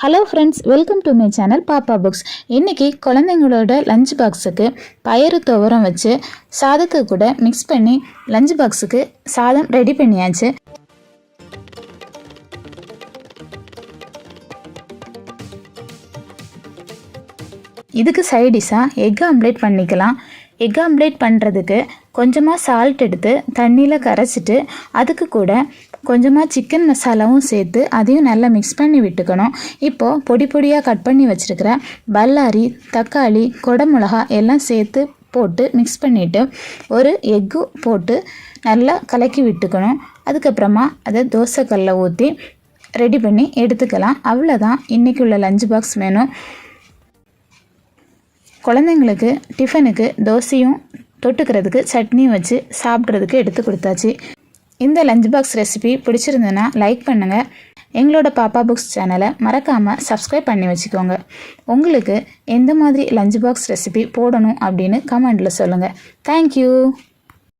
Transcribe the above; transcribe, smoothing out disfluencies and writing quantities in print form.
Hello friends, welcome to my channel பாப்பா books. இன்றைக்கி குழந்தைங்களோட லஞ்ச் பாக்ஸுக்கு பயறு துவரம் வச்சு சாதத்தை கூட மிக்ஸ் பண்ணி லஞ்ச் பாக்ஸுக்கு சாதம் ரெடி பண்ணியாச்சு. இதுக்கு சைடிஷாக எக் ஆம்லேட் பண்ணிக்கலாம். எக் ஆம்லேட் பண்ணுறதுக்கு கொஞ்சமாக சால்ட் எடுத்து தண்ணியில் கரைச்சிட்டு அதுக்கு கூட கொஞ்சமாக சிக்கன் மசாலாவும் சேர்த்து அதையும் நல்லா மிக்ஸ் பண்ணி விட்டுக்கணும். இப்போது பொடி பொடியாக கட் பண்ணி வச்சுருக்கிற பல்லாரி, தக்காளி, குடமிளகா எல்லாம் சேர்த்து போட்டு மிக்ஸ் பண்ணிவிட்டு ஒரு எக்கு போட்டு நல்லா கலக்கி விட்டுக்கணும். அதுக்கப்புறமா அதை தோசைக்கல்லில் ஊற்றி ரெடி பண்ணி எடுத்துக்கலாம். அவ்வளோதான் இன்றைக்கி உள்ள லஞ்ச் பாக்ஸ் மெனு. குழந்தைங்களுக்கு டிஃபனுக்கு தோசையும் தொட்டுக்கிறதுக்கு சட்னியும் வச்சு சாப்பிட்றதுக்கு எடுத்து கொடுத்தாச்சு. இந்த லஞ்ச் பாக்ஸ் ரெசிபி பிடிச்சிருந்ததுன்னா லைக் பண்ணுங்கள். எங்களோட பாப்பா புக்ஸ் சேனலை மறக்காமல் சப்ஸ்கிரைப் பண்ணி வச்சுக்கோங்க. உங்களுக்கு எந்த மாதிரி லஞ்ச் பாக்ஸ் ரெசிபி போடணும் அப்படின்னு கமெண்டில் சொல்லுங்கள். தேங்க்யூ.